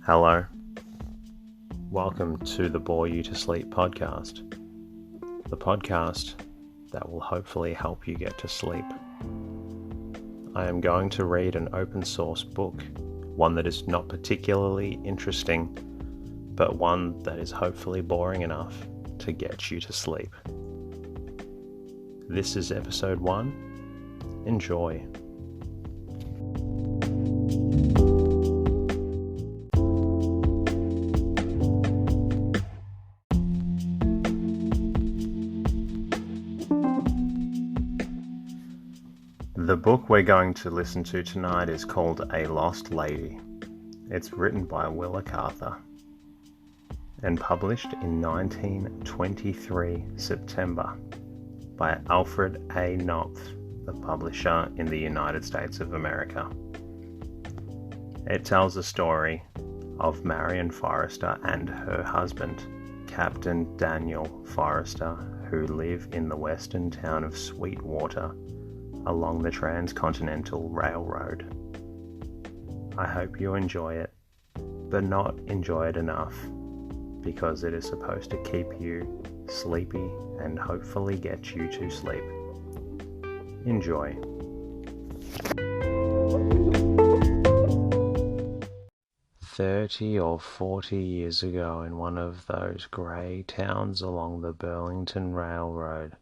Hello. Welcome to the Bore You to Sleep podcast. The podcast that will hopefully help you get to sleep. I am going to read an open source book, one that is not particularly interesting, but one that is hopefully boring enough to get you to sleep. This is episode 1. Enjoy. The book we're going to listen to tonight is called A Lost Lady. It's written by Willa Cather and published in 1923 September by Alfred A. Knopf, the publisher in the United States of America. It tells the story of Marion Forrester and her husband, Captain Daniel Forrester, who live in the western town of Sweetwater, along the Transcontinental Railroad. I hope you enjoy it, but not enjoy it enough, because it is supposed to keep you sleepy and hopefully get you to sleep. Enjoy. "30 or 40 years ago, in one of those grey towns along the Burlington Railroad,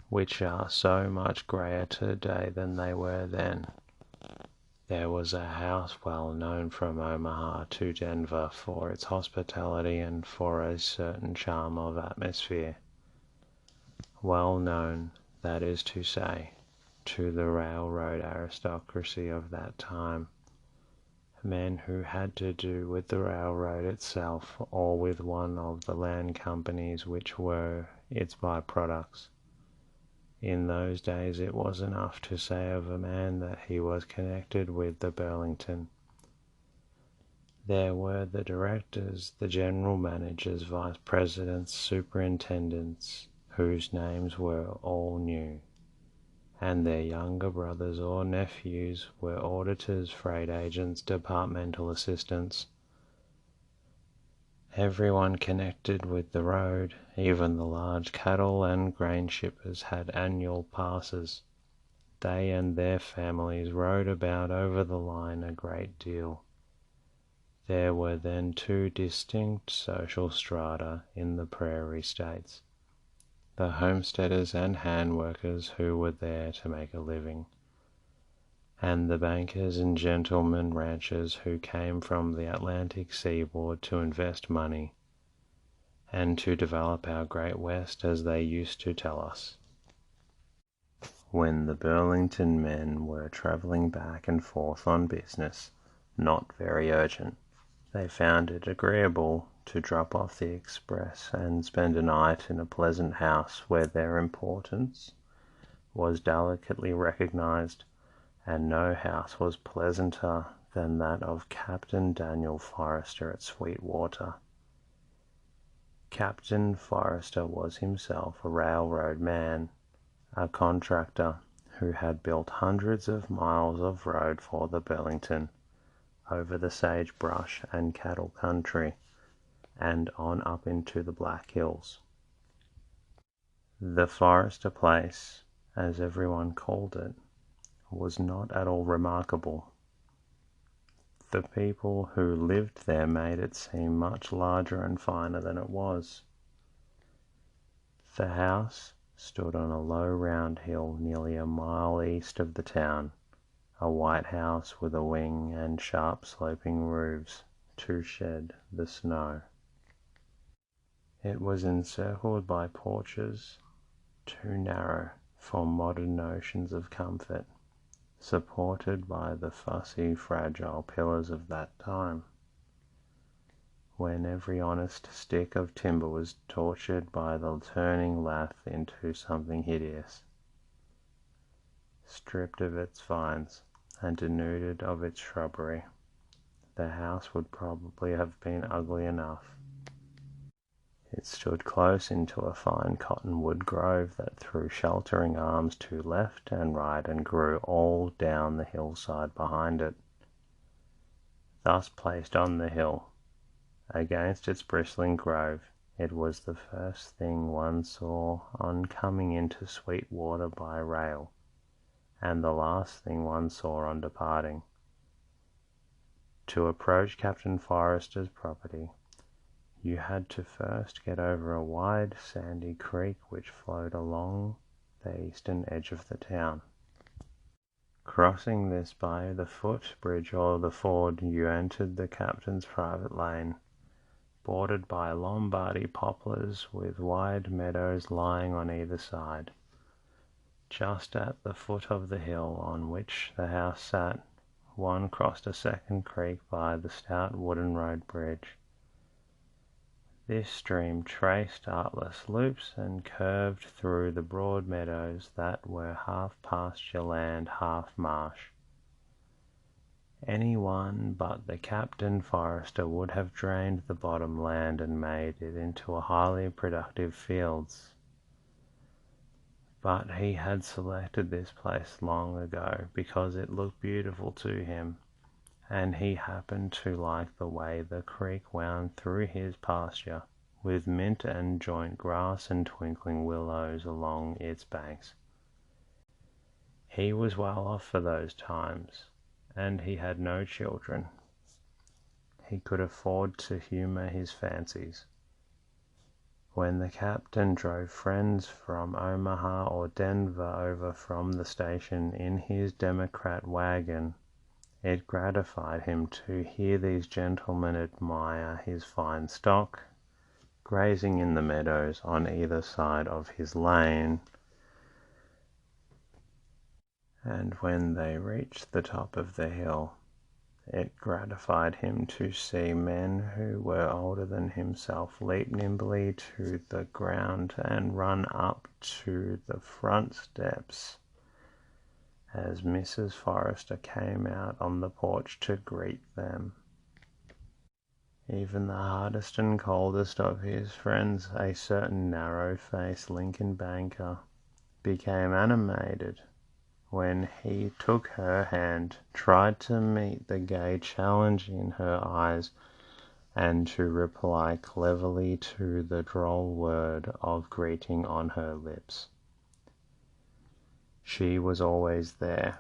which are so much greyer today than they were then, there was a house well known from Omaha to Denver for its hospitality and for a certain charm of atmosphere. Well known, that is to say, to the railroad aristocracy of that time, men who had to do with the railroad itself or with one of the land companies which were its byproducts. In those days it was enough to say of a man that he was connected with the Burlington. There were the directors, the general managers, vice presidents, superintendents, whose names were all new, and their younger brothers or nephews were auditors, freight agents, departmental assistants. Everyone connected with the road, even the large cattle and grain shippers, had annual passes. They and their families rode about over the line a great deal. There were then two distinct social strata in the prairie states: the homesteaders and hand workers who were there to make a living, and the bankers and gentlemen ranchers who came from the Atlantic seaboard to invest money, and to develop our great West, as they used to tell us. When the Burlington men were travelling back and forth on business, not very urgent, they found it agreeable to drop off the express and spend a night in a pleasant house where their importance was delicately recognized, and no house was pleasanter than that of Captain Daniel Forrester at Sweetwater. Captain Forrester was himself a railroad man, a contractor who had built hundreds of miles of road for the Burlington, over the sagebrush and cattle country, and on up into the Black Hills. The Forrester place, as everyone called it, was not at all remarkable. The people who lived there made it seem much larger and finer than it was. The house stood on a low round hill nearly a mile east of the town, a white house with a wing and sharp sloping roofs to shed the snow. It was encircled by porches, too narrow for modern notions of comfort, supported by the fussy, fragile pillars of that time, when every honest stick of timber was tortured by the turning lath into something hideous. Stripped of its vines and denuded of its shrubbery, the house would probably have been ugly enough. It stood close into a fine cottonwood grove that threw sheltering arms to left and right and grew all down the hillside behind it. Thus placed on the hill, against its bristling grove. It was the first thing one saw on coming into Sweetwater by rail, and the last thing one saw on departing. To approach Captain Forrester's property, you had to first get over a wide sandy creek which flowed along the eastern edge of the town. Crossing this by the footbridge or the ford, you entered the captain's private lane, bordered by Lombardy poplars with wide meadows lying on either side. Just at the foot of the hill on which the house sat, one crossed a second creek by the stout wooden road bridge. This stream traced artless loops and curved through the broad meadows that were half pasture land, half marsh. Anyone but the Captain Forrester would have drained the bottom land and made it into a highly productive fields. But he had selected this place long ago because it looked beautiful to him, and he happened to like the way the creek wound through his pasture, with mint and joint grass and twinkling willows along its banks. He was well off for those times, and he had no children. He could afford to humour his fancies. When the captain drove friends from Omaha or Denver over from the station in his Democrat wagon, it gratified him to hear these gentlemen admire his fine stock, grazing in the meadows on either side of his lane, and when they reached the top of the hill, it gratified him to see men who were older than himself leap nimbly to the ground and run up to the front steps as Mrs. Forrester came out on the porch to greet them. Even the hardest and coldest of his friends, a certain narrow-faced Lincoln banker, became animated when he took her hand, tried to meet the gay challenge in her eyes, and to reply cleverly to the droll word of greeting on her lips. She was always there,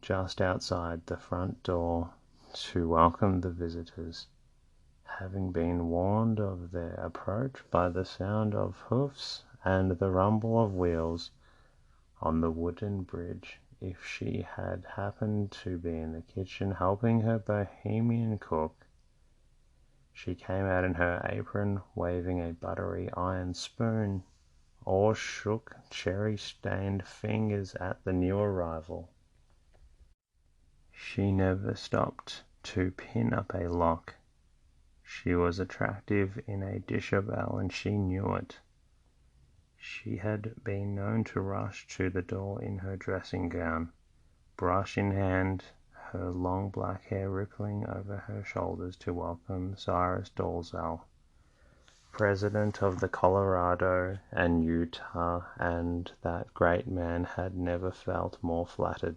just outside the front door, to welcome the visitors, having been warned of their approach by the sound of hoofs and the rumble of wheels on the wooden bridge. If she had happened to be in the kitchen helping her Bohemian cook, she came out in her apron waving a buttery iron spoon, or shook cherry-stained fingers at the new arrival. She never stopped to pin up a lock. She was attractive in a dishabille, and she knew it. She had been known to rush to the door in her dressing gown, brush in hand, her long black hair rippling over her shoulders, to welcome Cyrus Dalzell, President of the Colorado and Utah, and that great man had never felt more flattered.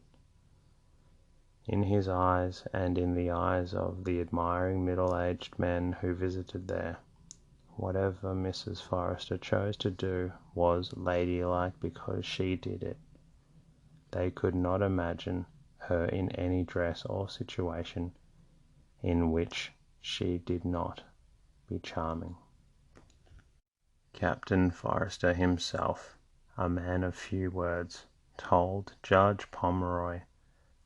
In his eyes, and in the eyes of the admiring middle-aged men who visited there, whatever Mrs. Forrester chose to do was ladylike because she did it. They could not imagine her in any dress or situation in which she did not be charming. Captain Forrester himself, a man of few words, told Judge Pomeroy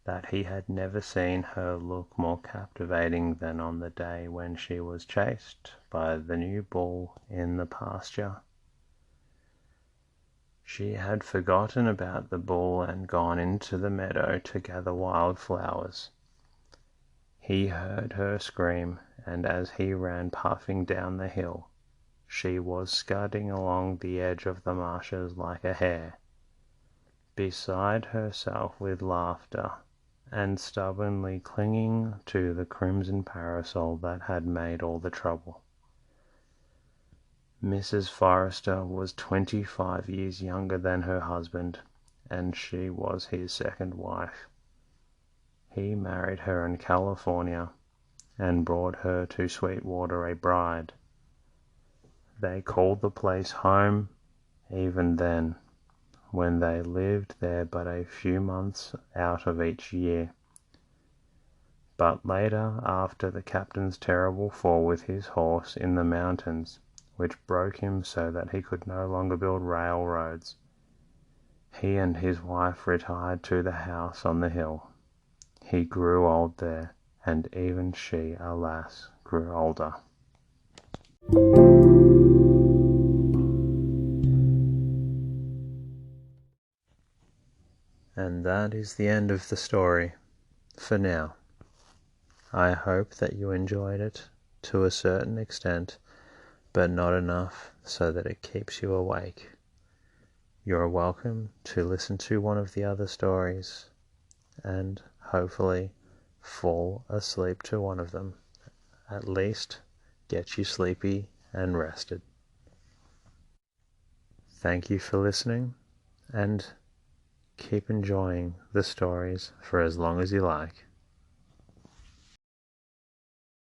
that he had never seen her look more captivating than on the day when she was chased by the new bull in the pasture. She had forgotten about the bull and gone into the meadow to gather wild flowers. He heard her scream, and as he ran puffing down the hill, she was scudding along the edge of the marshes like a hare, beside herself with laughter, and stubbornly clinging to the crimson parasol that had made all the trouble. Mrs. Forrester was 25 years younger than her husband, and she was his second wife. He married her in California, and brought her to Sweetwater a bride. They called the place home even then, when they lived there but a few months out of each year. But later, after the captain's terrible fall with his horse in the mountains, which broke him so that he could no longer build railroads, he and his wife retired to the house on the hill. He grew old there, and even she, alas, grew older. And that is the end of the story, for now. I hope that you enjoyed it to a certain extent, but not enough so that it keeps you awake. You're welcome to listen to one of the other stories and hopefully fall asleep to one of them. At least get you sleepy and rested. Thank you for listening, and keep enjoying the stories for as long as you like.